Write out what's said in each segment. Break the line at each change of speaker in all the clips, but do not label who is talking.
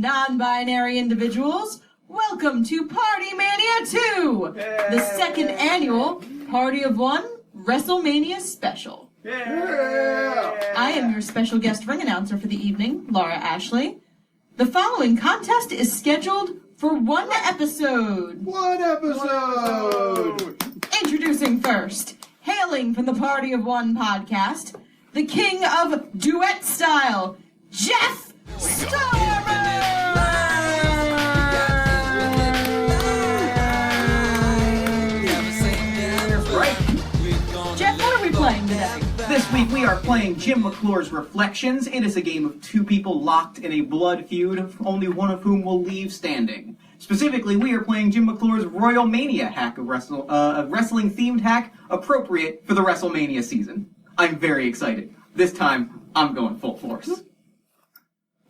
non-binary individuals, welcome to PartyMania 2, the second annual Party of One WrestleMania special. I am your special guest ring announcer for the evening, Laura Ashley. The following contest is scheduled for one episode.
One episode!
Introducing first, hailing from the Party of One podcast, the king of duet style, Jeff Stormer! Jeff, what are we playing today?
This week we are playing Jim McClure's Reflections. It is a game of two people locked in a blood feud, only one of whom will leave standing. Specifically, we are playing Jim McClure's Royal Mania hack of a wrestling-themed hack appropriate for the WrestleMania season. I'm very excited. This time, I'm going full force.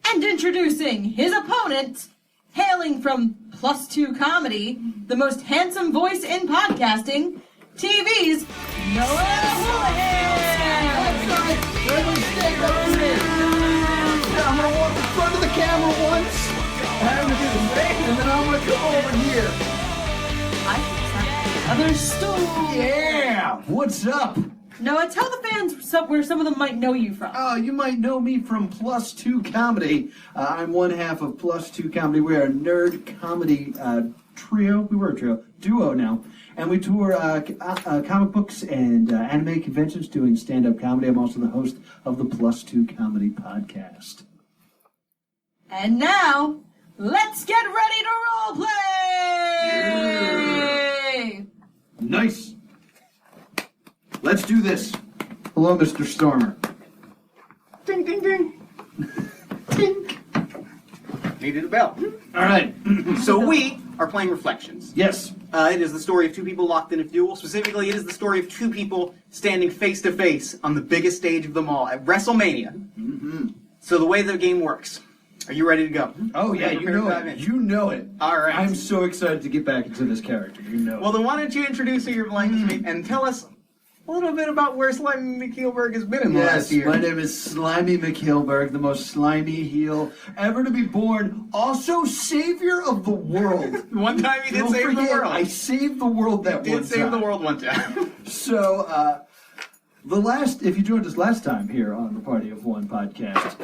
And introducing his opponent, hailing from Plus 2 Comedy, the most handsome voice in podcasting, TV's Noah Houlihan!
I'm gonna walk in front of the camera once, and I'm gonna do the thing, and then I'm gonna come over here.
I think the other stool.
Yeah! What's up?
Noah, tell the fans where some of them might know you from.
You might know me from Plus 2 Comedy. I'm one half of Plus 2 Comedy. We are a nerd comedy trio. We were a trio. Duo now. And we tour comic books and anime conventions doing stand-up comedy. I'm also the host of the Plus 2 Comedy podcast.
And now, let's get ready to roleplay!
Yeah. Nice. Let's do this. Hello, Mr. Stormer.
Ding, ding, ding.
Tink.
Needed a bell.
All right.
So we are playing Reflections.
Yes.
It is the story of two people locked in a duel. Specifically, it is the story of two people standing face to face on the biggest stage of them all at WrestleMania.
Mm-hmm.
So the way the game works. Are you ready to go?
Oh, yeah, you know it. You know it.
All right.
I'm so excited to get back into this character. You know
Well, then why don't you introduce who you're playing this week and tell us a little bit about where Slimy McHeelburg has been in the last year.
My name is Slimy McHeelburg, the most slimy heel ever to be born. Also, savior of the world.
One time you did
Don't
save
forget,
the world.
I saved the world that one time.
You did save the world one time.
So, if you joined us last time here on the Party of One podcast,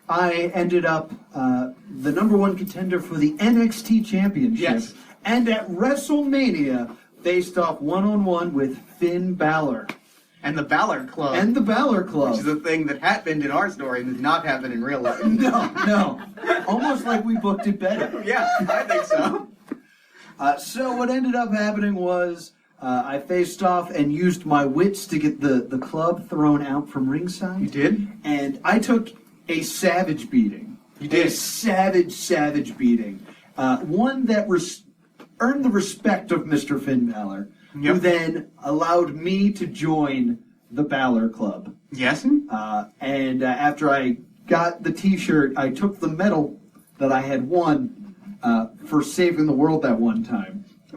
I ended up the number one contender for the NXT Championship.
Yes.
And at WrestleMania, faced off one-on-one with Finn Balor.
And the Balor Club.
Which
is a thing that happened in our story and did not happen in real life.
No. Almost like we booked it better.
Yeah, I think so.
So what ended up happening was I faced off and used my wits to get the club thrown out from ringside.
You did?
And I took a savage beating.
You did?
A savage beating. One that earned the respect of Mr. Finn Balor, who then allowed me to join the Balor Club.
Yes?
And after I got the T-shirt, I took the medal that I had won for saving the world that one time.
I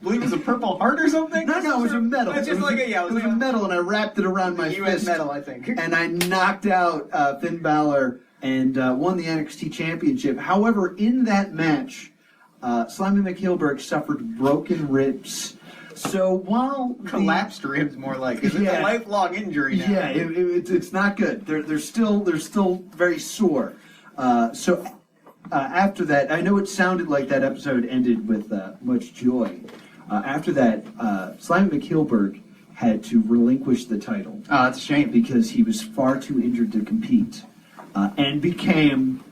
believe it was a Purple Heart or something?
No, it was a medal.
It's just
it was a medal, and I wrapped it around my
U.S.
fist.
medal, I think.
And I knocked out Finn Balor and won the NXT Championship. However, in that match, Slimy McHeelburg suffered broken ribs. So while
collapsed ribs, more like, it's a lifelong injury now.
Yeah, it's not good. They're still very sore. So after that, I know it sounded like that episode ended with much joy. After that, Slimy McHeelburg had to relinquish the title.
Oh, that's a shame.
Because he was far too injured to compete, and became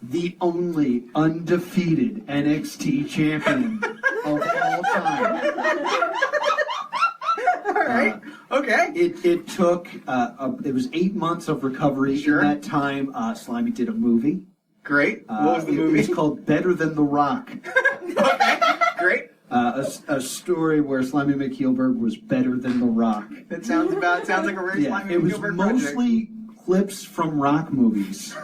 the only undefeated NXT champion of all time.
All right. Okay.
It took, it was 8 months of recovery.
Sure.
In that time, Slimy did a movie.
Great. What was the movie?
It's called Better Than The Rock.
Okay. Great.
A story where Slimy McHeelburg was better than The Rock.
It sounds like a very Slimy
it was
McHeelburg
mostly clips from Rock movies.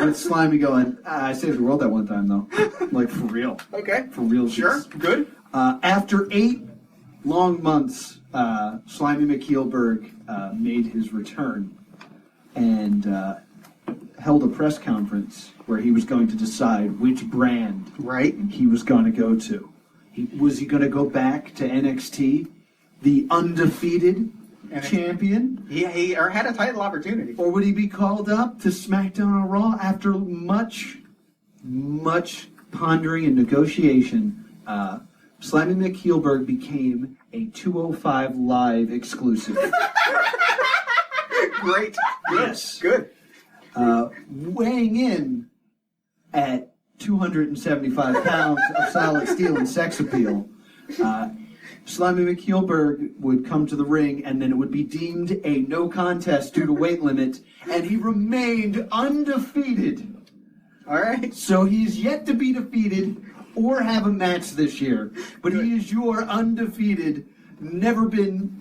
With Slimy going, I saved the world that one time, though. Like, for real.
Okay.
For real.
Sure. Good.
After 8 long months, Slimy McHeelburg made his return and held a press conference where he was going to decide which brand he was going to go to. Was he going to go back to NXT, the undefeated champion?
He had a title opportunity.
Or would he be called up to SmackDown or Raw after much pondering and negotiation? Slimy McHeelburg became a 205 Live exclusive.
Great.
Yes.
Good.
Weighing in at 275 pounds of solid steel and sex appeal, Slimy McHeelburg would come to the ring, and then it would be deemed a no contest due to weight limit, and he remained undefeated.
All right.
So he's yet to be defeated or have a match this year, but he is your undefeated, never been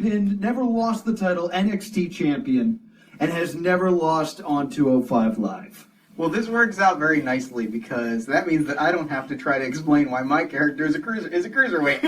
pinned, never lost the title NXT champion, and has never lost on 205 Live.
Well, this works out very nicely because that means that I don't have to try to explain why my character is a cruiserweight.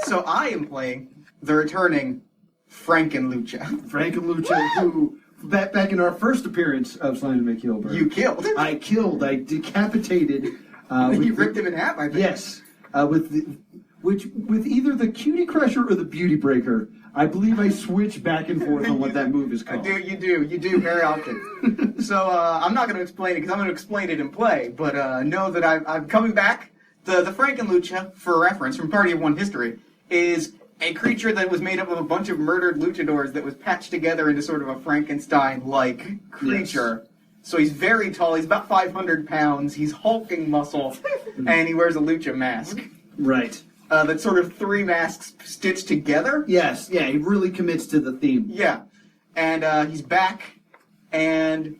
So I am playing the returning Frankenlucha.
Frankenlucha, who back in our first appearance of Slimy McHeelburg,
You killed.
I decapitated.
You ripped him in half, I think.
Yes, with either the Cutie Crusher or the Beauty Breaker. I believe I switch back and forth on what that move is called.
You do very often. So I'm not going to explain it because I'm going to explain it in play. But know that I'm coming back. The Frankenlucha, for reference from Party of One history, is a creature that was made up of a bunch of murdered luchadors that was patched together into sort of a Frankenstein-like creature. Yes. So he's very tall. He's about 500 pounds. He's hulking muscle, and he wears a lucha mask.
Right.
That's sort of three masks stitched together.
Yes, yeah, he really commits to the theme.
Yeah. And he's back, and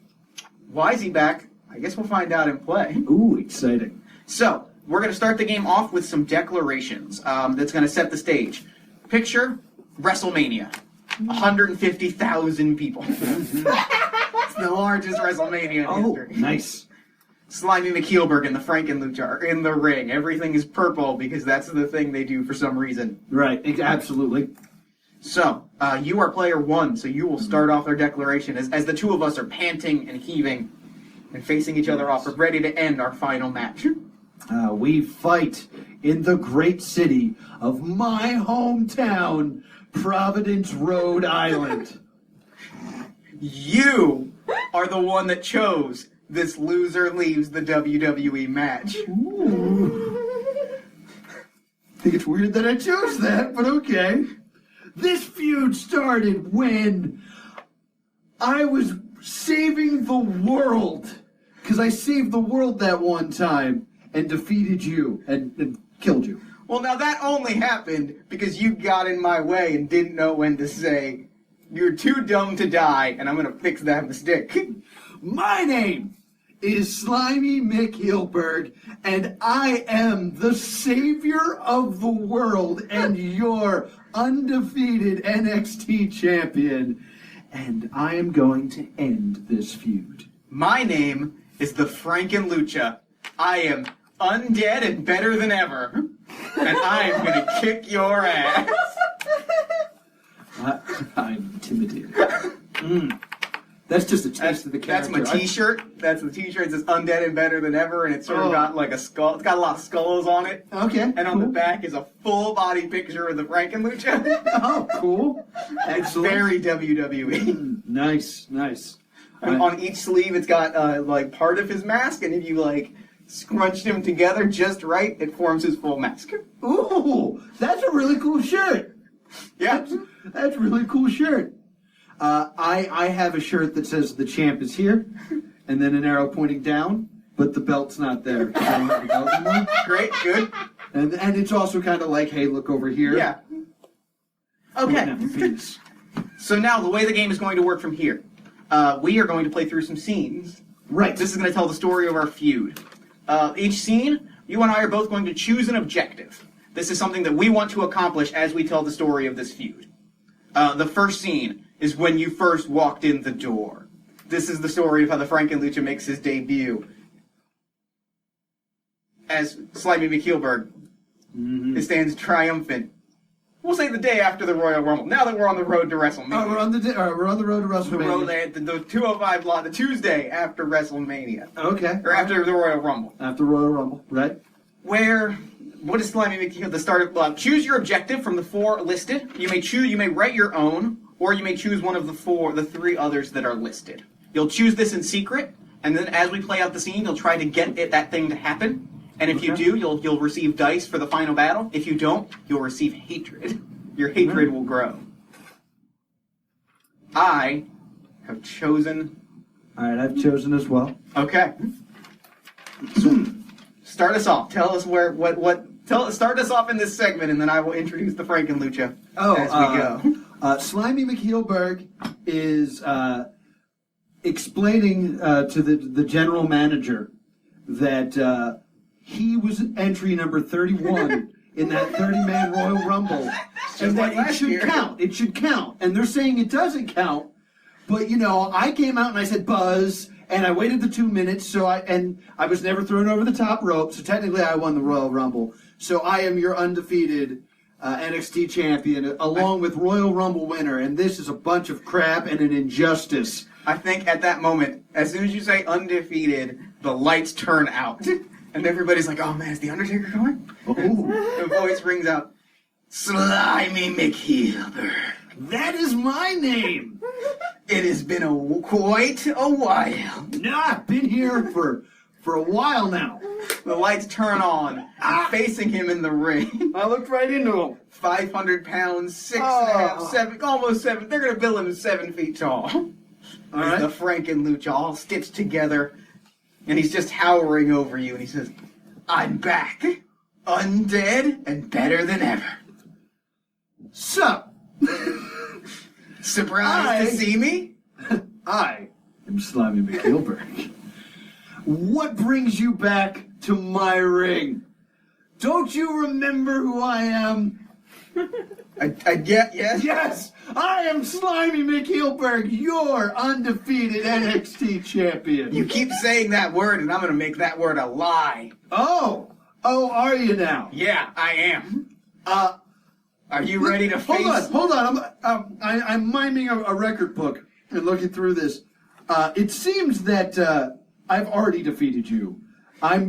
why is he back? I guess we'll find out in play.
Ooh, exciting.
So, we're going to start the game off with some declarations that's going to set the stage. Picture WrestleMania. 150,000 people. It's the largest WrestleMania in history.
Nice.
Slimy McHeelburg and the Frankenlucha are in the ring. Everything is purple because that's the thing they do for some reason.
Right, absolutely.
So, you are player one, so you will start off our declaration as the two of us are panting and heaving and facing each other off. We're ready to end our final match.
We fight in the great city of my hometown, Providence, Rhode Island.
You are the one that chose this loser leaves the WWE match.
Ooh. I think it's weird that I chose that, but okay. This feud started when I was saving the world. Because I saved the world that one time and defeated you and killed you.
Well, now that only happened because you got in my way and didn't know when to say, "You're too dumb to die," and I'm going to fix that mistake.
My name is Slimy McHeelburg, and I am the savior of the world and your undefeated NXT champion. And I am going to end this feud.
My name is the Frankenlucha. I am undead and better than ever. And I am going to kick your ass.
I'm intimidated. That's just a taste of the character.
That's my t-shirt. That's the t-shirt. It says undead and better than ever, and it's sort of got like a skull. It's got a lot of skulls on it.
Okay.
And on the back is a full body picture of the Frankenlucha.
Oh, cool. Excellent.
Very WWE.
Nice.
And on each sleeve, it's got like part of his mask, and if you like scrunched him together just right, it forms his full mask.
Ooh, that's a really cool shirt.
Yeah.
That's a really cool shirt. I have a shirt that says the champ is here, and then an arrow pointing down, but the belt's not there. I don't have the belt anymore.
Great, good.
And it's also kind of like, hey, look over here.
Yeah. Okay. So now the way the game is going to work from here, we are going to play through some scenes.
Right.
This is going to tell the story of our feud. Each scene, you and I are both going to choose an objective. This is something that we want to accomplish as we tell the story of this feud. The first scene is when you first walked in the door. This is the story of how the Frankenlucha makes his debut as Slimy McHeelburg. It stands triumphant We'll say the day after the Royal Rumble. Now that we're on the road to WrestleMania.
Oh, we're on the road to WrestleMania.
The 205 Live, the Tuesday after WrestleMania.
Okay.
Or after the Royal Rumble.
After Royal Rumble, right?
What is Slimy McHeelburg? The start of choose your objective from the 4 listed. You may write your own, or you may choose one of the 3 others that are listed. You'll choose this in secret, and then as we play out the scene, you'll try to get that thing to happen. And if you do, you'll receive dice for the final battle. If you don't, you'll receive hatred. Your hatred will grow. I have chosen.
All right, I've chosen as well.
Okay. So, start us off. Tell us start us off in this segment, and then I will introduce the Frankenlucha as we go.
Slimy McHeelburg is explaining to the general manager that he was entry number 31 in that 30-man Royal Rumble, and that it should count. It should count. And they're saying it doesn't count. But, I came out and I said, buzz, and I waited the 2 minutes, and I was never thrown over the top rope, so technically I won the Royal Rumble. So I am your undefeated NXT champion, along with Royal Rumble winner, and this is a bunch of crap and an injustice.
I think at that moment, as soon as you say undefeated, the lights turn out. And everybody's like, oh man, is The Undertaker coming? The voice rings out, Slimy McHeelburg.
That is my name.
It has been quite a while.
No, I've been here for a while now.
The lights turn on, facing him in the ring.
I looked right into him.
500 pounds, 6.5, 7, almost 7. They're going to bill him 7 feet tall. All right. The Frankenlucha all stitched together. And he's just towering over you, and he says, I'm back, undead, and better than ever.
Sup?
Surprised to see me?
I am Slimy McHeelburg. What brings you back to my ring? Don't you remember who I am?
I get, yes?
Yes! I am Slimy McHeelburg, your undefeated NXT champion.
You keep saying that word, and I'm going to make that word a lie.
Oh, are you now?
Yeah, I am. Are you ready to face...
Hold on. I'm miming a record book and looking through this. It seems that I've already defeated you.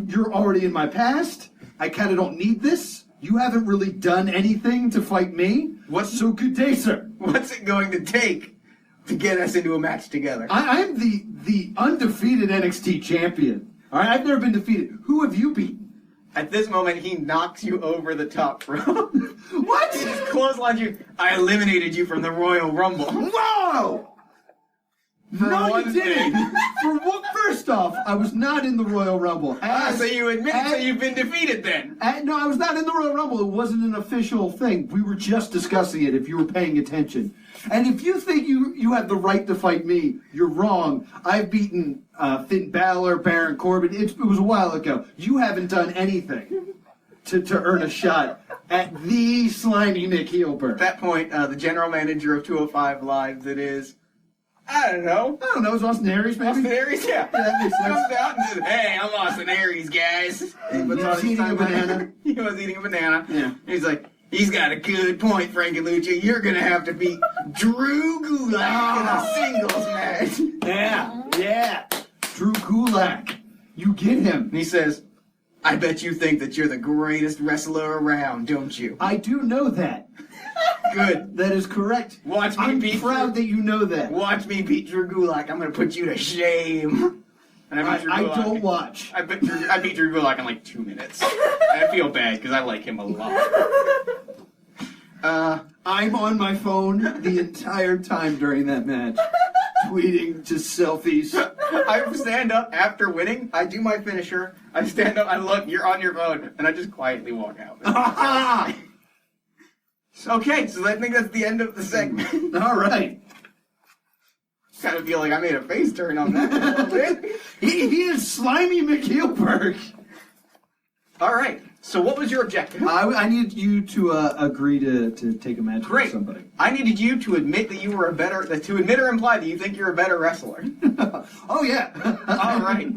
You're already in my past. I kind of don't need this. You haven't really done anything to fight me. So good day, sir.
What's it going to take to get us into a match together?
I'm the undefeated NXT champion. All right, I've never been defeated. Who have you beaten?
At this moment, he knocks you over the top rope.
What?
He just clotheslines you. I eliminated you from the Royal Rumble.
Whoa! No, you didn't. First off, I was not in the Royal Rumble.
So you admit that you've been defeated then?
No, I was not in the Royal Rumble. It wasn't an official thing. We were just discussing it, if you were paying attention. And if you think you have the right to fight me, you're wrong. I've beaten Finn Balor, Baron Corbin. It was a while ago. You haven't done anything to earn a shot at the Slimy McHeelburg.
At that point, the general manager of 205 Live, that is... I don't know.
It's Austin Aries, maybe?
Austin Aries, yeah.
That makes sense.
Comes out and says, hey, I'm Austin Aries, guys.
He was eating a banana.
He was eating a banana.
Yeah.
And he's like, he's got a good point, Frankenlucha. You're going to have to beat Drew Gulak in a singles match.
Yeah. Drew Gulak. You get him.
And he says, I bet you think that you're the greatest wrestler around, don't you?
I do know that.
Good.
That is correct.
I'm
proud that you know that.
Watch me beat Drew Gulak. I'm going to put you to shame. And
I don't watch.
I beat Drew Gulak in like 2 minutes. And I feel bad because I like him a lot.
I'm on my phone the entire time during that match. Tweeting just selfies.
I stand up after winning. I do my finisher. I stand up. I look. You're on your phone. And I just quietly walk out. Okay, so I think that's the end of the segment.
All right.
Kind of feel like I made a face turn on that a little bit.
He is Slimy McHeelburg.
All right. So what was your objective?
I needed you to agree to take a match with somebody.
I needed you to admit that you were to admit or imply that you think you're a better wrestler.
Oh, yeah.
All right.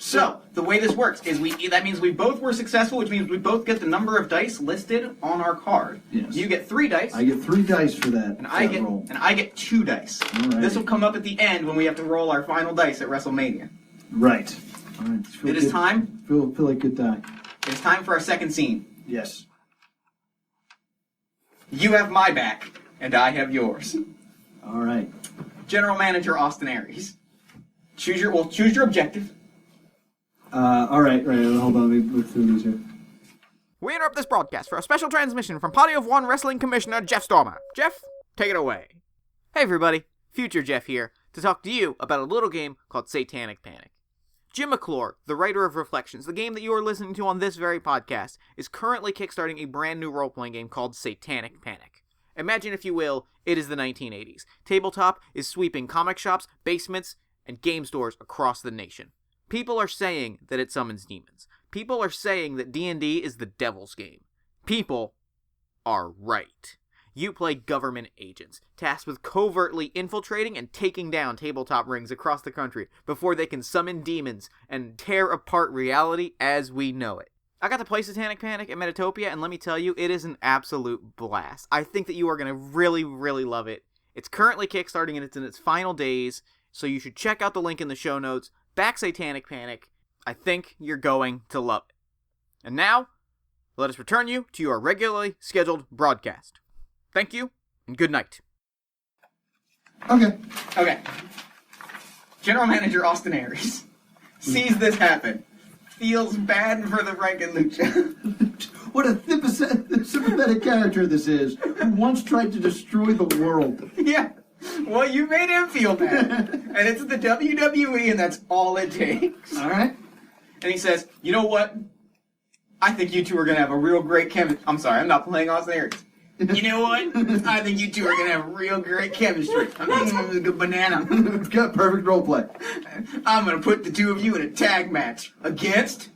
So, the way this works is that means we both were successful, which means we both get the number of dice listed on our card.
Yes.
You get 3 dice.
I get 3 dice for that.
And I get 2 dice.
Alright.
This will come up at the end when we have to roll our final dice at WrestleMania.
Right. All right.
It is time.
Feel like good die.
It's time for our second scene.
Yes.
You have my back, and I have yours.
All right.
General Manager Austin Aries. Choose your objective.
All right. Hold on. Let me look through these here.
We interrupt this broadcast for a special transmission from Party of One Wrestling Commissioner Jeff Stormer. Jeff, take it away. Hey everybody, Future Jeff here, to talk to you about a little game called Satanic Panic. Jim McClure, the writer of Reflections, the game that you are listening to on this very podcast, is currently kickstarting a brand new role-playing game called Satanic Panic. Imagine, if you will, it is the 1980s. Tabletop is sweeping comic shops, basements, and game stores across the nation. People are saying that it summons demons. People are saying that D&D is the devil's game. People are right. You play government agents, tasked with covertly infiltrating and taking down tabletop rings across the country before they can summon demons and tear apart reality as we know it. I got to play Satanic Panic at Metatopia, and let me tell you, it is an absolute blast. I think that you are going to really, really love it. It's currently kickstarting, and it's in its final days, so you should check out the link in the show notes. Back Satanic Panic. I think you're going to love it. And now, let us return you to your regularly scheduled broadcast. Thank you, and good night.
Okay. General Manager Austin Aries sees this happen. Feels bad for the Frankenlucha.
What a sympathetic character this is, who once tried to destroy the world.
Yeah. Well, you made him feel bad. And it's the WWE, and that's all it takes.
All right.
And he says, you know what? I think you two are going to have a real great chemistry. I'm sorry, I'm not playing Austin Aries. You know what? I think you two are going to have real great chemistry. I'm a good banana.
We've got perfect role play.
I'm going to put the two of you in a tag match against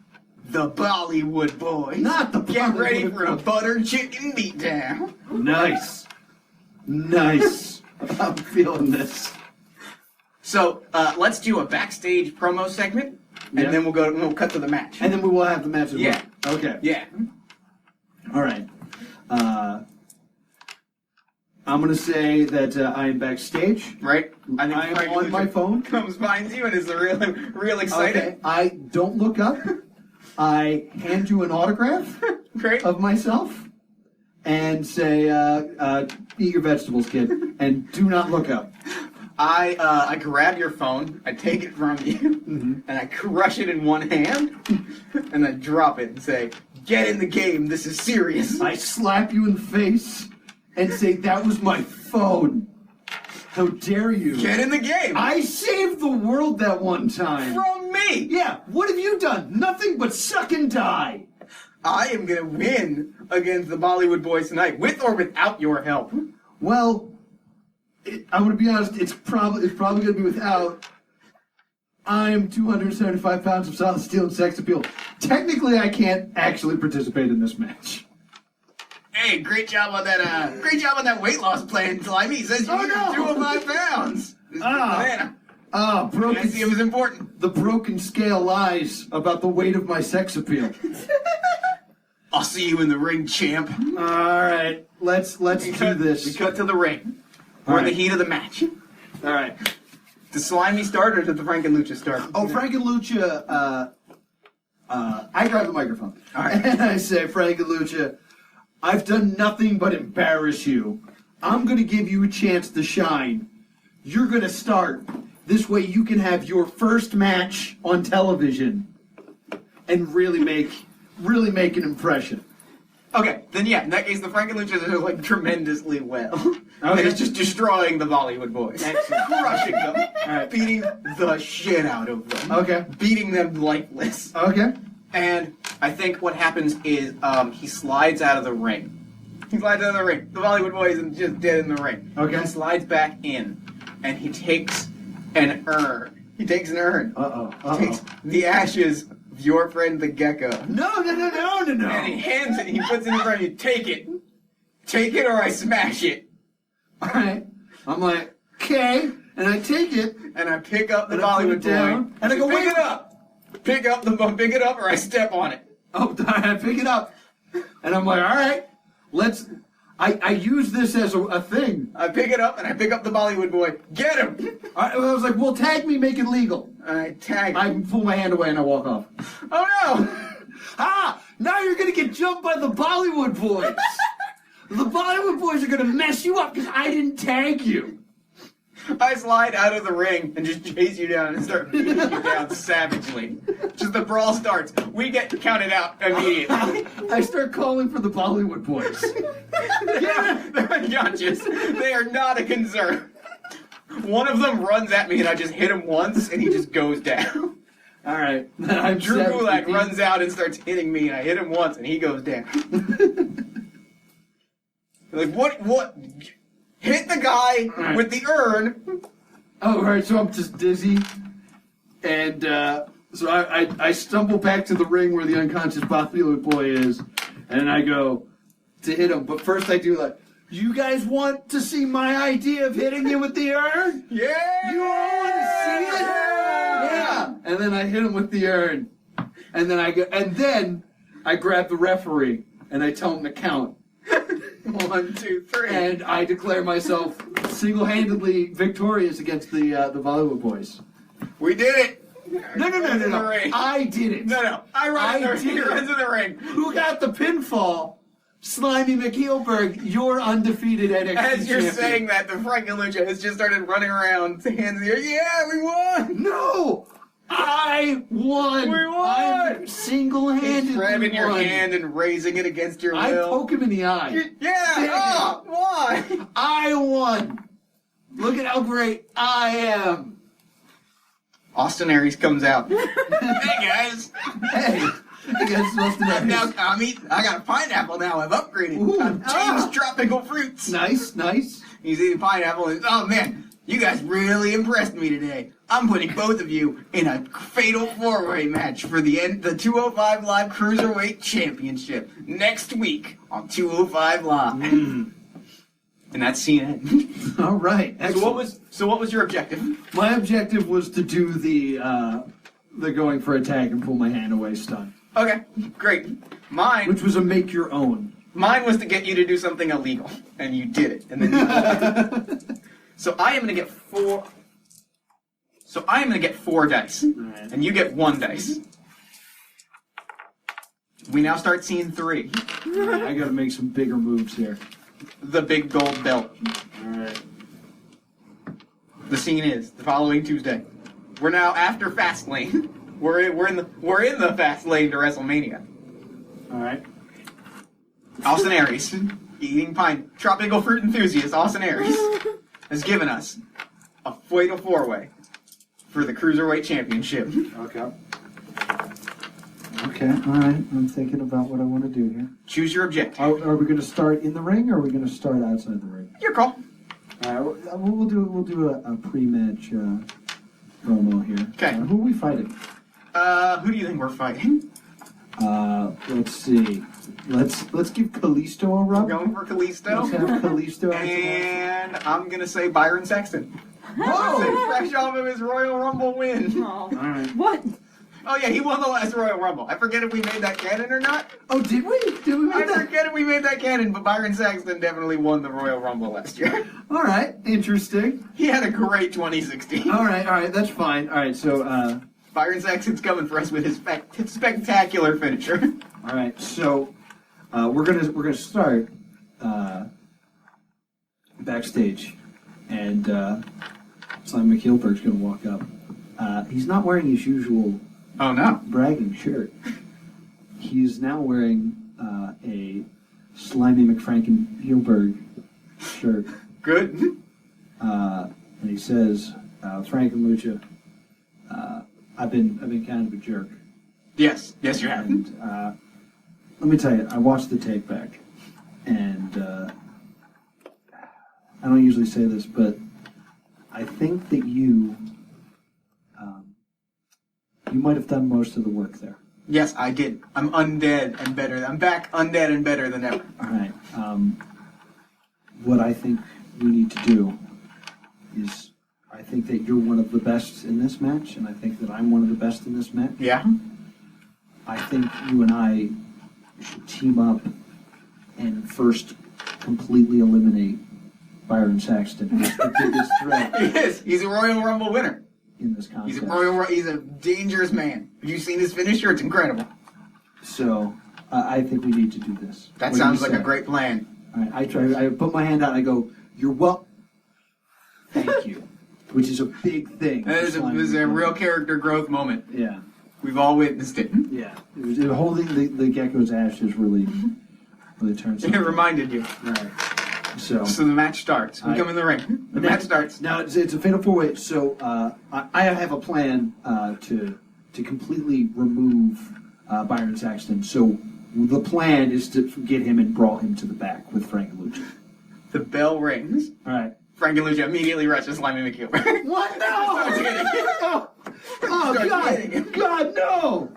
the Bollywood Boys.
Not the
Get
Bollywood
ready for a
Boys.
butter chicken beatdown.
Nice. I'm feeling this.
So, let's do a backstage promo segment, and then we'll cut to the match.
And then we will have the match as
Yeah.
well. Okay.
Yeah.
All right. I'm going to say that I am backstage.
Right?
I am on my phone.
Comes finds you and is real excited.
Okay. I don't look up. I hand you an autograph
Great.
of myself and say, eat your vegetables, kid, and do not look up.
I grab your phone, I take it from you, and I crush it in one hand, and I drop it and say, get in the game, this is serious.
I slap you in the face and say, that was my phone. How dare you?
Get in the game.
I saved the world that one time.
From me.
Yeah, what have you done? Nothing but suck and die.
I am going to win against the Bollywood Boys tonight, with or without your help.
Well, I'm going to be honest, it's probably going to be without. I'm 275 pounds of solid steel and sex appeal. Technically, I can't actually participate in this match.
Hey, great job on that weight loss plan, Slimy. He says you need 205 pounds. Banana.
Broken.
I see it was important.
The broken scale lies about the weight of my sex appeal.
I'll see you in the ring, champ.
All right, let's do this.
We cut to the ring. We're in the heat of the match.
All right.
Does Slimy start or does the Frankenlucha start?
Oh, Frankenlucha, I grab the microphone.
All right.
And I say, Frankenlucha, I've done nothing but embarrass you. I'm going to give you a chance to shine. You're going to start. This way you can have your first match on television and really make an impression.
Okay, then yeah, in that case, the Frankenluchas are like tremendously well.
Okay.
And it's just destroying the Bollywood Boys.
Excellent.
Crushing them.
All right.
Beating the shit out of them.
Okay.
Beating them lifeless.
Okay.
And I think what happens is he slides out of the ring. He slides out of the ring. The Bollywood Boys are just dead in the ring.
Okay.
He slides back in, and he takes an urn. He takes the ashes of your friend the gecko.
No.
And he hands it, and he puts it in front of you. Take it. Take it or I smash it.
All right. I'm like, okay. And I take it.
And I pick up the
And I put
Bollywood
it down,
boy.
and I go,
pick
wait.
it up.
pick it up or I step on it.
Oh, I pick it up. And I'm like, all right, I use this as a thing.
I pick it up and I pick up the Bollywood boy. Get him!
I was like, well, tag me, make it legal.
I tag
I
him.
pull my hand away and I walk off.
Oh no!
Now you're going to get jumped by the Bollywood boys. The Bollywood boys are going to mess you up because I didn't tag you.
I slide out of the ring and just chase you down and start beating you down savagely. Just the brawl starts. We get counted out immediately.
I start calling for the Bollywood boys.
They're unconscious. They are not a concern. One of them runs at me and I just hit him once and he just goes down.
All right.
Drew Gulak runs out and starts hitting me and I hit him once and he goes down. Like, what? Hit the guy with the urn.
Oh, right. So I'm just dizzy. And so I stumble back to the ring where the unconscious Bollywood boy is. And I go to hit him. But first I do like, you guys want to see my idea of hitting you with the urn?
Yeah!
You all want to see it? Yeah. And then I hit him with the urn. And then I grab the referee and I tell him to count.
1, 2, 3.
And I declare myself single-handedly victorious against the Bollywood boys.
We did it!
No.
Ring.
I did it.
No. I run in the ring. He runs in the ring.
Who got the pinfall? Slimy McHeelburg, you're undefeated NXT
As you're
champion.
saying that, the Frankenlucha has just started running around, hands in the air. Yeah, we won!
No! I won!
We won!
I'm single-handedly
He's grabbing your
won.
hand and raising it against your
I
will.
poke him in the eye.
Yeah! Why?
I won! Look at how great I am!
Austin Aries comes out. Hey guys!
Hey! I guess Austin
I'm now
Aries.
Tommy. I got a pineapple now. I've upgraded.
Ooh.
I've changed tropical fruits.
Nice.
He's eating pineapple and oh man, you guys really impressed me today. I'm putting both of you in a fatal four-way match for the 205 Live Cruiserweight Championship next week on 205 Live. And that's CNN.
All right. Excellent.
So what was your objective?
My objective was to do the going for a tag and pull my hand away stunt,
Okay, great. Mine
which was a make your own.
was to get you to do something illegal, and you did it. And then you So I am going to get 4. So I am going to get 4 dice,
Right.
and you get 1 dice. We now start scene 3.
All right, I got to make some bigger moves here.
The big gold belt.
All right.
The scene is the following Tuesday. We're now after Fastlane. We're in the fast lane to WrestleMania.
All right.
Austin Aries, eating tropical fruit enthusiast Austin Aries, has given us a fatal 4-way for the Cruiserweight Championship.
Okay. Okay. All right. I'm thinking about what I want to do here.
Choose your objective.
Are we going to start in the ring, or are we going to start outside the ring?
Your call.
All right. We'll do a pre-match promo here.
Okay.
Who are we fighting?
Who do you think we're fighting?
Let's see. Let's give Kalisto a rub.
Going for Kalisto.
Let's have Kalisto.
And I'm gonna say Byron Saxton.
Whoa!
Fresh off of his Royal Rumble win.
Oh.
All right.
What?
Oh yeah, he won the last Royal Rumble. I forget if we made that canon or not.
Oh, did we? Did we
I
make that?
forget if we made that canon, but Byron Saxton definitely won the Royal Rumble last year.
All right. Interesting.
He had a great 2016.
All right. That's fine. All right. So,
Byron Saxton's coming for us with his spectacular finisher.
all right. So, we're gonna start backstage, and Slimy McHeelburg's gonna walk up. He's not wearing his usual
Oh no.
bragging shirt. He's now wearing a Slimy McFrankenhielberg shirt,
Good.
and he says, "Frankenlucha, I've been kind of a jerk,
Yes you have.
and let me tell you, I watched the tape back, and I don't usually say this, but I think that you might have done most of the work there."
Yes, I did. I'm undead and better. I'm back undead and better than ever.
All right. What I think we need to do is, I think that you're one of the best in this match, and I think that I'm one of the best in this match.
Yeah?
I think you and I should team up and first completely eliminate Byron Saxton, who's the biggest threat
He is. He's a Royal Rumble winner.
in this contest.
He's a dangerous man. Have you seen his finisher? It's incredible.
So, I think we need to do this.
That
What do
sounds
you
like a
say?
great plan.
All right, I put my hand out and I go, "You're well." Thank you. Which is a big thing.
That is a real character growth moment.
Yeah.
We've all witnessed it.
Yeah. Holding the gecko's ashes really turns.
It reminded you.
Right. So
the match starts. We come in the ring. The match starts.
Now it's a fatal 4-way. So I have a plan to completely remove Byron Saxton. So the plan is to get him and brawl him to the back with Frank and Lucha.
The bell rings.
All right.
Frank and Lucha immediately rushes Slimy McHeelburg.
What? No! Oh,
Starts
God!
hitting him.
God, no!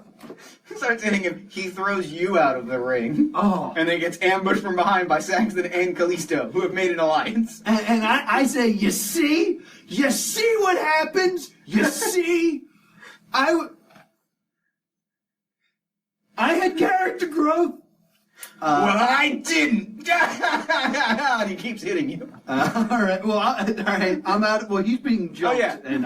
Starts hitting him. He throws you out of the ring.
Oh.
And then gets ambushed from behind by Saxton and Kalisto, who have made an alliance.
And I say, you see? You see what happens? You see? I had character growth.
Well, I didn't. And he keeps hitting you.
All right. Well, all right. I'm out. Well, he's being jumped,
yeah.
and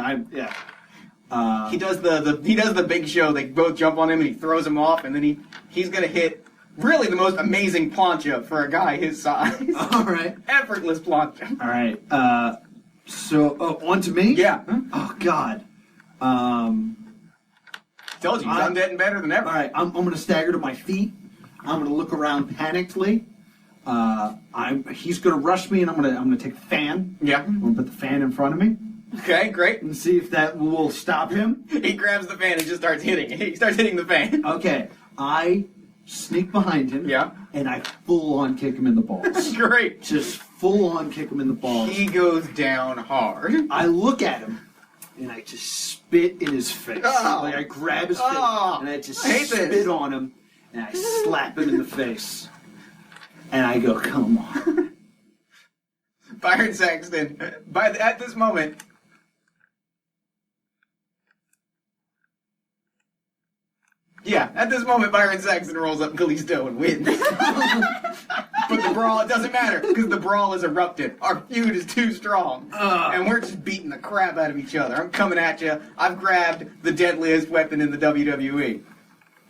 He does the big show. They both jump on him and he throws him off, and then he's gonna hit really the most amazing plancha for a guy his size.
All right.
Effortless plancha.
All right. So on to me.
Yeah.
Oh God.
Told you, he's undead and better than ever.
All right. I'm gonna stagger to my feet. I'm gonna look around panikedly. He's gonna rush me, and I'm gonna take a fan.
Yeah.
I'm gonna put the fan in front of me
Okay, great.
and see if that will stop him.
He grabs the fan and just starts hitting it. He starts hitting the fan.
Okay. I sneak behind him.
Yeah.
And I full on kick him in the balls.
Great.
Just full on kick him in the balls.
He goes down hard.
I look at him and I just spit in his face.
Oh.
Like I grab his face
Oh.
and I just
I hate
spit
this.
on him and I slap him in the face. And I go, come on.
Byron Saxton, at this moment, Byron Saxton rolls up Kalisto and wins. But the brawl, it doesn't matter, because the brawl has erupted. Our feud is too strong. And we're just beating the crap out of each other. I'm coming at you. I've grabbed the deadliest weapon in the WWE.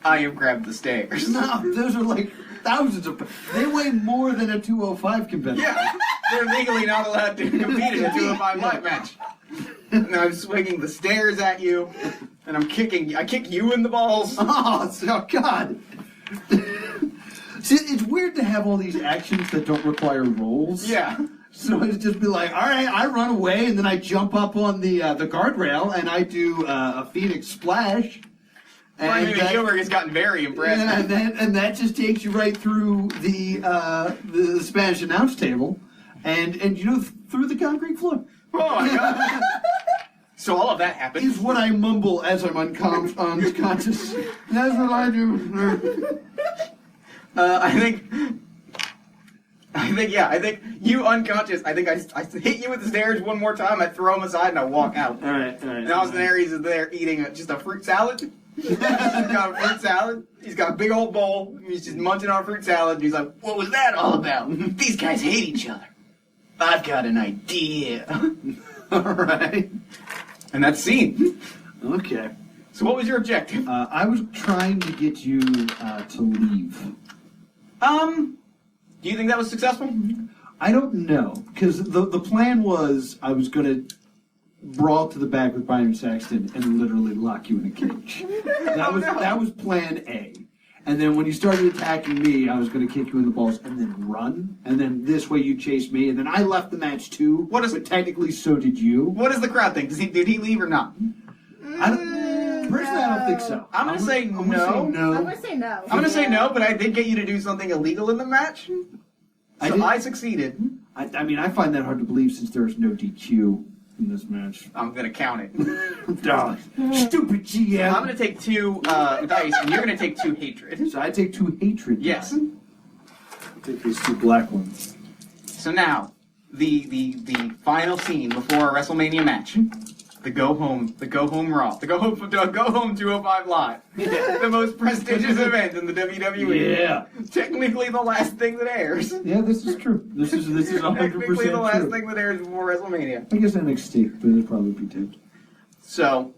I have grabbed the stairs.
No, those are like thousands of. They weigh more than a 205 competitor.
Yeah, they're legally not allowed to compete in a 205 live match. And I'm swinging the stairs at you, and I kick you in the balls.
Oh God. See, it's weird to have all these actions that don't require rolls.
Yeah.
So it's just be like, all right, I run away, and then I jump up on the guardrail, and I do a Phoenix Splash.
Slimy McHeelburg has gotten very impressed.
Yeah, and that just takes you right through the Spanish announce table, and through the concrete floor.
Oh my God. So all of that happens.
Is what I mumble as I'm unconscious. That's what I do.
I think you unconscious. I think I hit you with the stairs one more time. I throw him aside and I walk out.
All right.
And Austin Aries is there eating just a fruit salad. He's got a fruit salad. He's got a big old bowl. He's just munching on fruit salad. And he's like, "What was that all about? These guys hate each other. I've got an idea."
All right.
And that's scene.
Okay.
So what was your objective?
I was trying to get you to leave.
Do you think that was successful?
I don't know, because the plan was I was going to brawl to the back with Byron Saxton and literally lock you in a cage. That was plan A. And then when you started attacking me, I was going to kick you in the balls and then run. And then this way you chased me. And then I left the match too. But technically so did you.
What does the crowd think? Did he leave or not?
Personally, I don't think so.
I'm going to say no.
I'm gonna say no.
I'm going to say no, but I did get you to do something illegal in the match. So I succeeded.
I mean, I find that hard to believe since there is no DQ in this match.
I'm going to count it.
Stupid GM.
I'm going to take 2 dice, and you're going to take 2 hatred.
So I take 2 hatred.
Yes.
I'll take these 2 black ones.
So now, the final scene before a WrestleMania match. The go home Raw, the go home 205 Live, the most prestigious event in the WWE.
Yeah.
Technically, the last thing that airs.
Yeah, this is true. This is 100%
Technically, the last
true.
thing that airs before WrestleMania.
I guess NXT, but it'll probably be taped.
So,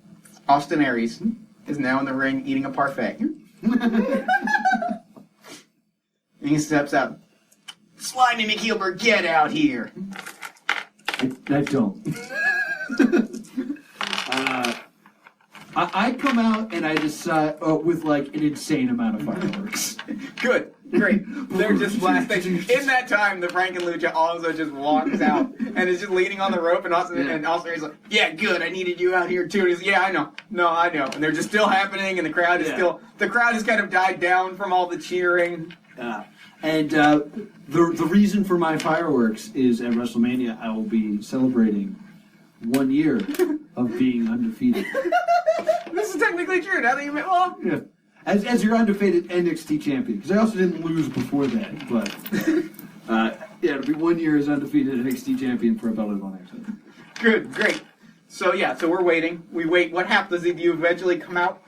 Austin Aries is now in the ring eating a parfait. And he steps out. Slimy McHeelburg, get out here!
I don't. I come out and I decide with like an insane amount of fireworks.
Good, great. They're just blasting. In that time, the Frankenlucha also just walks out and is just leaning on the rope, and Austin Aries like, "Yeah, good. I needed you out here too." And he's, "Yeah, I know. No, I know." And they're just still happening, and the crowd is the crowd has kind of died down from all the cheering.
And the reason for my fireworks is at WrestleMania I will be celebrating 1 year of being undefeated.
This is technically true. Now that you admit, well,
Yeah. As your undefeated NXT champion, because I also didn't lose before that, but it'll be 1 year as undefeated NXT champion for a belt on actually.
Good, great. So so we're waiting. We wait. What happens if you eventually come out?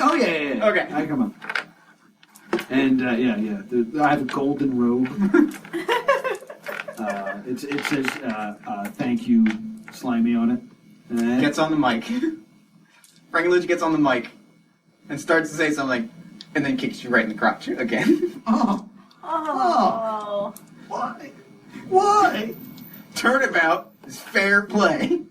Oh yeah.
Okay.
I come up. And I have a golden robe. It says "Thank you, Slimy" on it. And
Gets on the mic. Frankenlucha gets on the mic and starts to say something, and then kicks you right in the crotch again.
Oh.
Why?
Turnabout is fair play.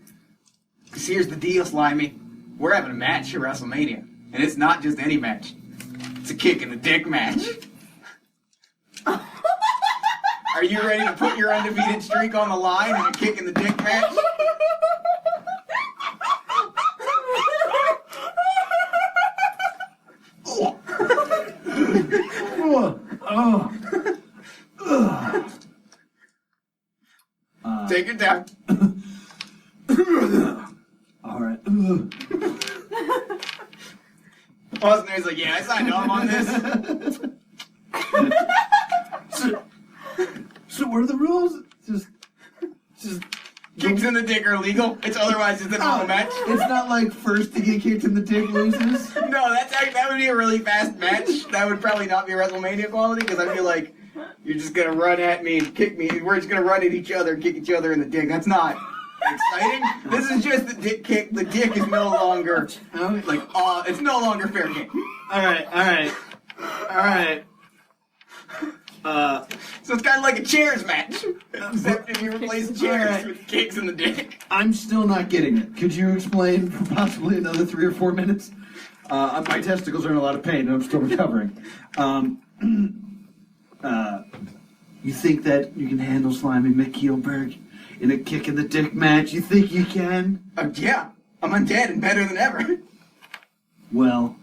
Because here's the deal, Slimy. We're having a match at WrestleMania, and it's not just any match. It's a kick in the dick match. Are you ready to put your undefeated streak on the line in a kick in the dick match? Take your time.
All right.
Austin Aries like, yeah, I signed off on this.
So what are the rules? Just
Kicks in the dick are legal. It's otherwise just a normal match.
It's not like first to get kicked in the dick loses.
No, that would be a really fast match. That would probably not be WrestleMania quality, because I feel like you're just gonna run at me and kick me. We're just gonna run at each other and kick each other in the dick. That's not exciting. This is just the dick kick. The dick is no longer it's no longer fair game.
All right.
So it's kind of like a chairs match, except if you replace chairs with kicks in the dick.
I'm still not getting it. Could you explain for possibly another 3 or 4 minutes? My testicles are in a lot of pain and I'm still recovering. You think that you can handle Slimy McHeelburg in a kick in the dick match? You think you can?
Yeah, I'm undead and better than ever.
Well,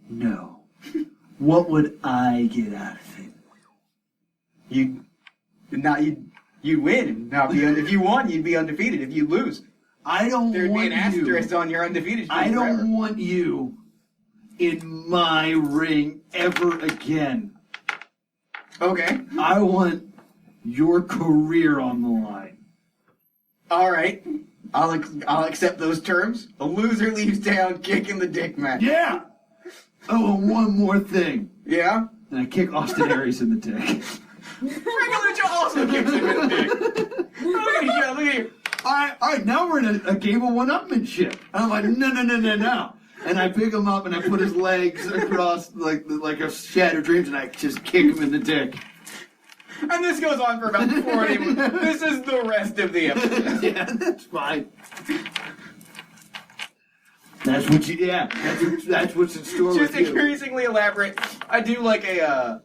no. What would I get out of it?
You'd win and not be if you won, you'd be undefeated. If you lose, there'd be an asterisk on your undefeated streak.
I don't want you in my ring ever again.
Okay.
I want your career on the line.
All right. I'll accept those terms. A loser leaves town, kick in the dick match.
Yeah. Oh, and one more thing.
Yeah?
And I kick Austin Aries in the dick.
Frankenlucha also kicks him in the dick. Look at you.
All right, now we're in a game of one-upmanship. And I'm like, no. And I pick him up and I put his legs across like a Shattered Dreams and I just kick him in the dick.
And this goes on for about 40 minutes. This is the rest of the episode.
Yeah, that's fine. That's what's in store
Just
with you.
increasingly elaborate. I do like I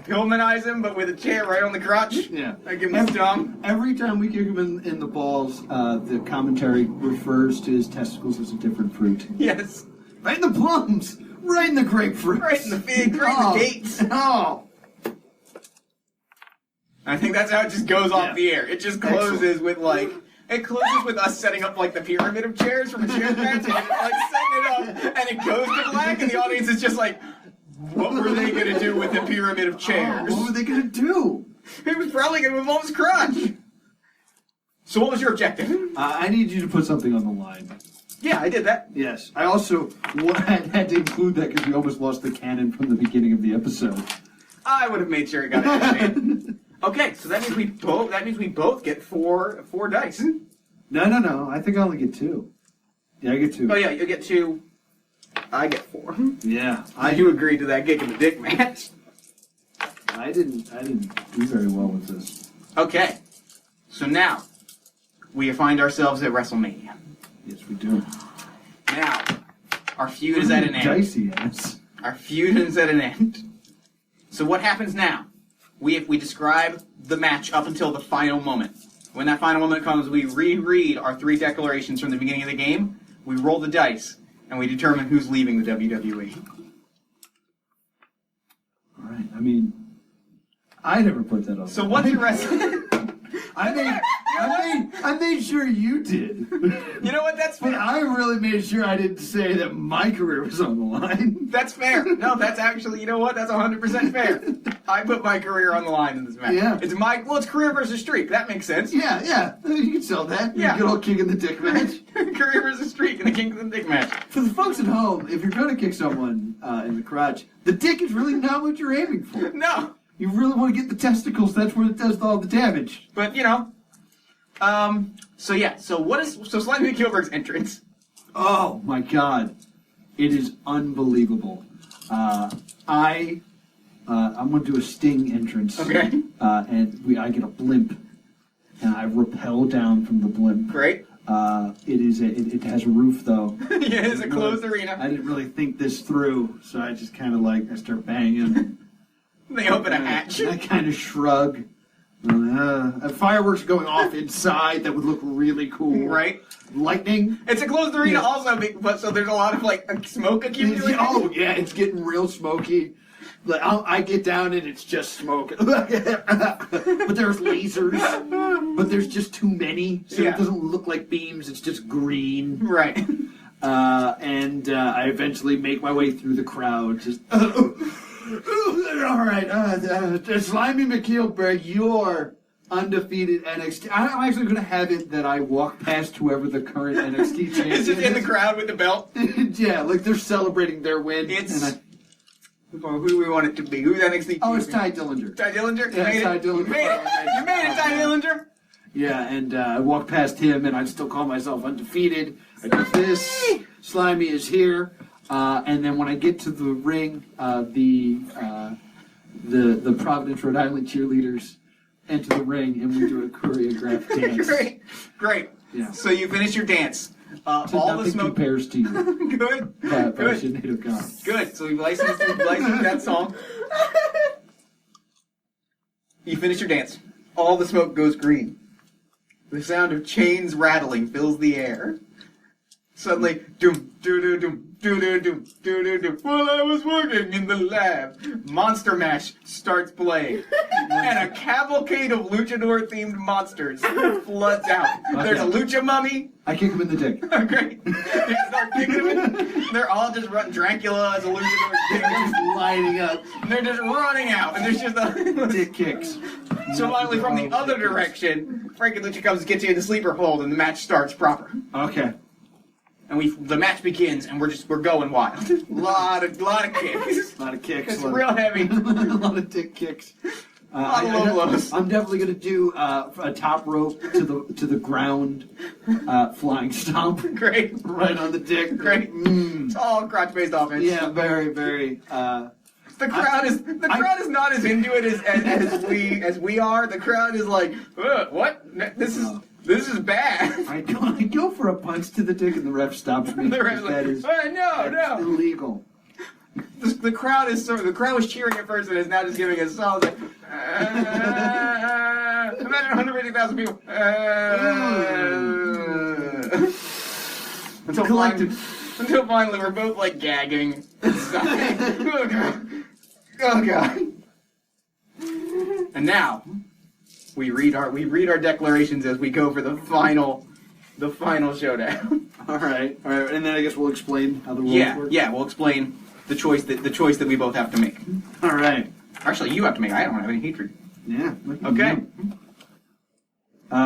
Pillmanize him, but with a chair right on the crotch.
Yeah.
I give him a stomp.
Every time we kick him in the balls, the commentary refers to his testicles as a different fruit.
Yes.
Right in the plums! Right in the grapefruit!
Right in the fig, right in the dates.
Oh!
I think that's how it just goes off the air. It just closes with it closes with us setting up like the pyramid of chairs from a chair match, and it's like setting it up, and it goes to black, and the audience is just like, what were they gonna do with the pyramid of chairs?
What were they gonna do?
He was probably going to involve his crotch. So what was your objective?
I need you to put something on the line.
Yeah, I did that.
Yes. I also had to include that because we almost lost the cannon from the beginning of the episode.
I would have made sure it got it. Okay, so that means we both get four dice.
No. I think I only get 2. Yeah, I get 2.
Oh yeah, you get 2. I get 4.
Yeah.
You agreed to that gig in the dick match.
I didn't do very well with this.
Okay, so now we find ourselves at WrestleMania.
Yes, we do.
Now, our feud is at an end.
Dicey ass.
Our feud is at an end. So what happens now? We describe the match up until the final moment. When that final moment comes, we reread our 3 declarations from the beginning of the game. We roll the dice, and we determine who's leaving the WWE.
All right. I mean, I never put that on.
So what's your wrestling?
I made sure you did.
You know what? That's
But
fair.
I really made sure I didn't say that my career was on the line.
That's fair. No, that's actually, you know what? That's 100% fair. I put my career on the line in this match.
Yeah.
It's career versus streak. That makes sense.
Yeah. You can sell that.
Yeah.
Good old kick in the dick match.
Career versus streak in the King of the Dick match.
For the folks at home, if you're going to kick someone in the crotch, the dick is really not what you're aiming for.
No.
You really want to get the testicles. That's where it does all the damage.
But, you know. So Slimy McHeelburg's entrance.
Oh my God, it is unbelievable. I'm gonna do a Sting entrance.
Okay.
And I get a blimp, and I rappel down from the blimp.
Great.
It has a roof though.
Yeah, it's a closed arena.
I didn't really think this through, so I just kind of I start banging.
They open a hatch.
And I kind of shrug. Fireworks going off inside that would look really cool.
Right.
Lightning.
It's a closed arena also, but so there's a lot of smoke accumulating.
Oh yeah, it's getting real smoky. I get down and it's just smoke. But there's lasers. But there's just too many, so it doesn't look like beams. It's just green.
Right.
And I eventually make my way through the crowd. Just all right. Slimy McHeelburg, you're undefeated NXT. I'm actually going to have it that I walk past whoever the current NXT champion is.
It's just in the crowd with the belt.
Yeah, they're celebrating their win.
Who do we want it to be? Who's NXT?
Oh, it's Ty Dillinger.
Ty Dillinger?
Yeah, it's Ty Dillinger.
You made it. You made it, Ty Dillinger.
Yeah, and I walk past him, and I still call myself undefeated. I do this. Slimy is here, and then when I get to the ring, the Providence, Rhode Island cheerleaders enter the ring, and we do a choreographed dance.
Great.
Yeah.
So you finish your dance. All the smoke
compares to you.
Good.
By
Good.
Sinead O'Connor.
Good. So we've licensed that song. You finish your dance. All the smoke goes green. The sound of chains rattling fills the air. Suddenly, doom, doo doo doom, doo doo doom, doo doo doom. While I was working in the lab, Monster Mash starts playing, and a cavalcade of luchador-themed monsters floods out.
Okay.
There's a lucha mummy.
I kick him in the dick.
Great. You start kicking them in. They're all just running. Dracula as a luchador.
Just lighting up.
They're just running out, and there's just a
Dick kicks.
So finally, from the other direction, Frankie Lucha comes and gets you in the sleeper hold, and the match starts proper.
Okay.
And the match begins, and we're going wild. lot of kicks.
A lot of kicks.
It's real heavy.
A lot of dick kicks.
lot of low blows.
I'm definitely gonna do a top rope to the ground, flying stomp.
Great.
Right on the dick.
Great. It's all crotch-based offense.
Yeah, very, very.
The crowd is not as into it as we are. The crowd is like, what? This is bad.
I go for a punch to the dick and the ref stops me.
The ref's like,
that is
no.
illegal.
The crowd was cheering at first and is now just giving us songs like, imagine 150,000 people. Until finally we're both like gagging and sighing. Oh god. And now we read our declarations as we go for the final showdown.
All right, and then I guess we'll explain how the rules work.
Yeah, we'll explain the choice that we both have to make.
All right.
Actually, you have to make. I don't have any hatred.
Yeah.
Okay.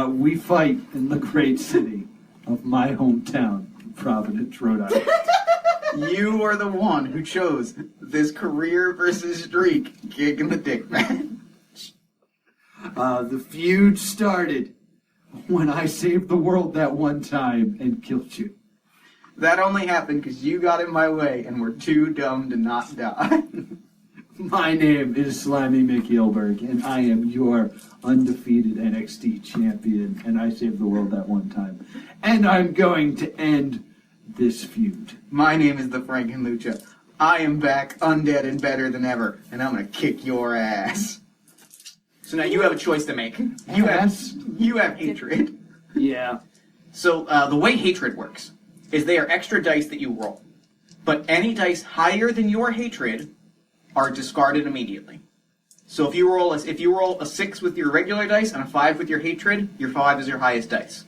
We fight in the great city of my hometown, Providence, Rhode Island.
You are the one who chose this career versus streak kick in the dick match.
The feud started when I saved the world that one time and killed you.
That only happened because you got in my way and were too dumb to not die.
My name is Slimy McHeelburg, and I am your undefeated NXT champion, and I saved the world that one time. And I'm going to end this feud.
My name is the Frankenlucha. I am back, undead and better than ever, and I'm gonna kick your ass. So now you have a choice to make. You have hatred.
Yeah.
So the way hatred works is they are extra dice that you roll. But any dice higher than your hatred are discarded immediately. So if you roll a 6 with your regular dice and a 5 with your hatred, your 5 is your highest dice.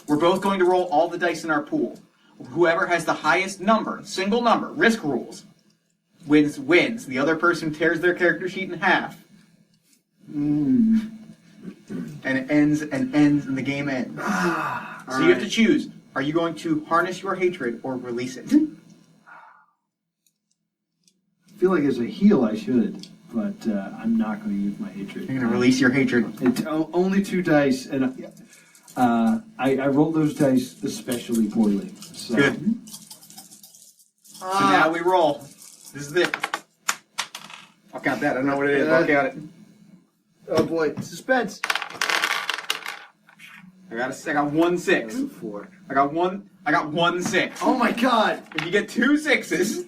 We're both going to roll all the dice in our pool. Whoever has the highest number, single number, risk rules, wins. The other person tears their character sheet in half. And it ends, and the game ends. So you have to choose. Are you going to harness your hatred or release it?
I feel like as a heel I should, but I'm not going to use my hatred.
You're going to release your hatred.
It's only 2 dice, and I rolled those dice especially poorly. So.
Good. So now we roll. This is it. I'll count that. I don't know what it is. I'll count it.
Oh boy, suspense.
I got 1 6.
4.
I got one 6.
Oh my god!
If you get 2 6s,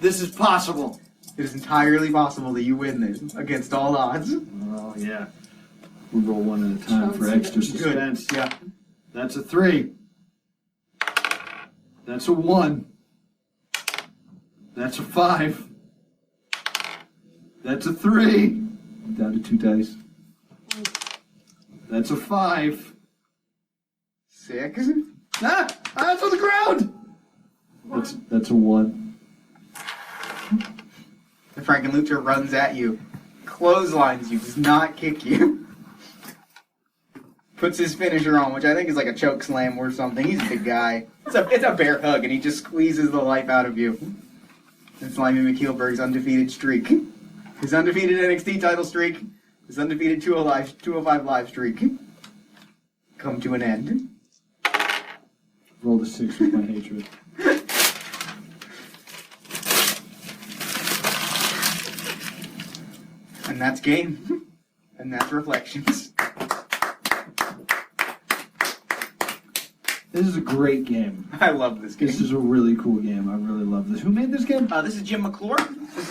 This is possible.
it is entirely possible that you win this against all odds.
Oh yeah. We roll one at a time for extra suspense.
Yeah.
That's a 3. That's a 1. That's a 5. That's a 3. I'm down to 2 dice. That's a 5.
6.
That's on the ground. That's a 1.
The Frankenlucha runs at you, clotheslines you, does not kick you. Puts his finisher on, which I think is like a choke slam or something. He's a big guy. It's a bear hug, and he just squeezes the life out of you. And Slimy McHeelburg's undefeated streak. His undefeated NXT title streak, his undefeated 205 live streak, come to an end.
Rolled a 6 with my hatred.
And that's game. And that's Reflections.
This is a great game.
I love this game.
This is a really cool game. I really love this. Who made this game?
This is Jim McClure.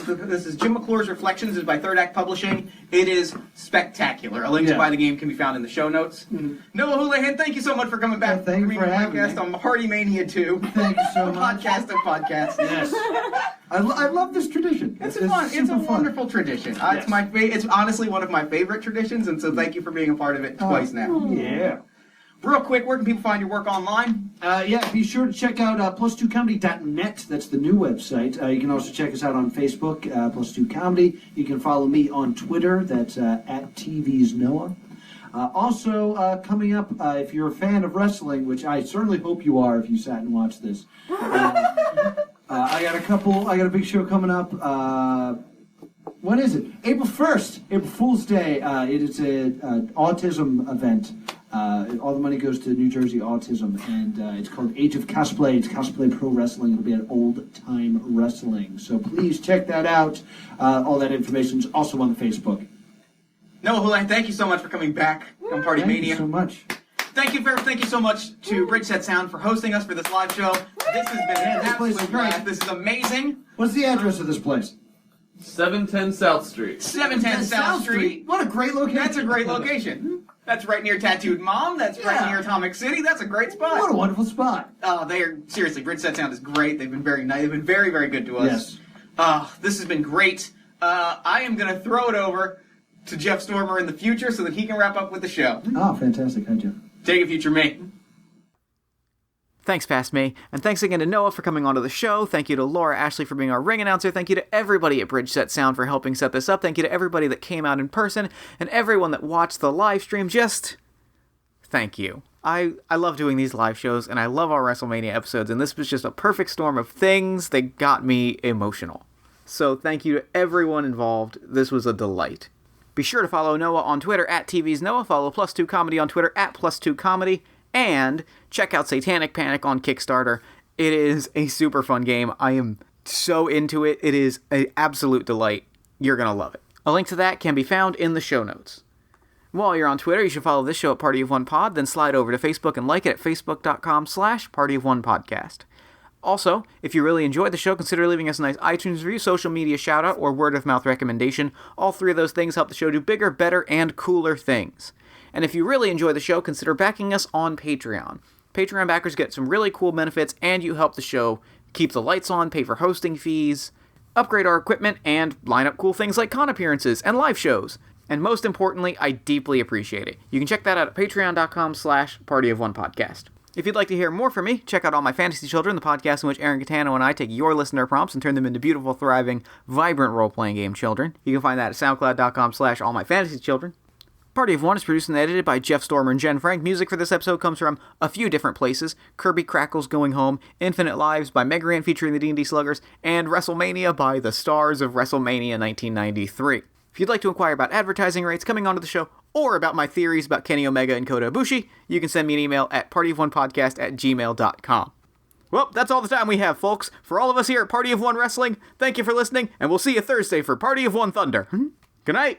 This is Jim McClure's Reflections. It's by Third Act Publishing. It is spectacular. A link to buy the game can be found in the show notes.
Mm-hmm.
Noah Houlihan, thank you so much for coming back.
Yeah, thank you for having
podcast
me.
on PartyMania 2.
Thank you so much.
Podcast of podcasts.
Yes. I love this tradition.
It's a wonderful tradition.
Yes.
It's honestly one of my favorite traditions, and so thank you for being a part of it twice now.
Yeah.
Real quick, where can people find your work online?
Be sure to check out plus2comedy.net. That's the new website. You can also check us out on Facebook, Plus2Comedy. You can follow me on Twitter. That's at TV's Noah. Also, coming up, if you're a fan of wrestling, which I certainly hope you are if you sat and watched this, I got a big show coming up. When is it? April 1st, April Fool's Day. It is an autism event. All the money goes to New Jersey Autism, and it's called Age of Cosplay. It's cosplay pro wrestling. It'll be at Old Time Wrestling. So please check that out. All that information is also on the Facebook.
Noah Houlihan, thank you so much for coming back on PartyMania.
Thank you so much.
Thank you so much to BridgeSet Sound for hosting us for this live show. This has been an
this place is
absolute
great.
blast. This is amazing.
What's the address of this place?
710 South Street.
710 South Street.
What a great location.
That's a great location. That's right near Tattooed Mom. That's right near Atomic City. That's a great spot.
What a wonderful spot.
They are, seriously, BridgeSet Sound is great. They've been very nice. They've been very, very good to us.
Yes.
This has been great. I am going to throw it over to Jeff Stormer in the future so that he can wrap up with the show.
Oh, fantastic. Hi, Jeff.
Take it, future me.
Thanks, past me. And thanks again to Noah for coming onto the show. Thank you to Laura Ashley for being our ring announcer. Thank you to everybody at BridgeSet Sound for helping set this up. Thank you to everybody that came out in person and everyone that watched the live stream. Just thank you. I love doing these live shows, and I love our WrestleMania episodes, and this was just a perfect storm of things that got me emotional. So thank you to everyone involved. This was a delight. Be sure to follow Noah on Twitter at TV's Noah. Follow Plus 2 Comedy on Twitter at Plus 2 Comedy. And check out Satanic Panic on Kickstarter. It is a super fun game. I am so into it. It is an absolute delight. You're going to love it. A link to that can be found in the show notes. While you're on Twitter, you should follow this show at Party of One Pod, then slide over to Facebook and like it at facebook.com/partyofonepodcast. Also, if you really enjoyed the show, consider leaving us a nice iTunes review, social media shout-out, or word-of-mouth recommendation. All three of those things help the show do bigger, better, and cooler things. And if you really enjoy the show, consider backing us on Patreon. Patreon backers get some really cool benefits, and you help the show keep the lights on, pay for hosting fees, upgrade our equipment, and line up cool things like con appearances and live shows. And most importantly, I deeply appreciate it. You can check that out at patreon.com/partyofonepodcast. If you'd like to hear more from me, check out All My Fantasy Children, the podcast in which Aaron Catano and I take your listener prompts and turn them into beautiful, thriving, vibrant role-playing game children. You can find that at soundcloud.com/allmyfantasychildren. Party of One is produced and edited by Jeff Stormer and Jen Frank. Music for this episode comes from a few different places: Kirby Crackles Going Home, Infinite Lives by Megaran featuring the D&D Sluggers, and WrestleMania by the Stars of WrestleMania 1993. If you'd like to inquire about advertising rates coming onto the show, or about my theories about Kenny Omega and Kota Ibushi, you can send me an email at partyofonepodcast@gmail.com. Well, that's all the time we have, folks. For all of us here at Party of One Wrestling, thank you for listening, and we'll see you Thursday for Party of One Thunder. Good night!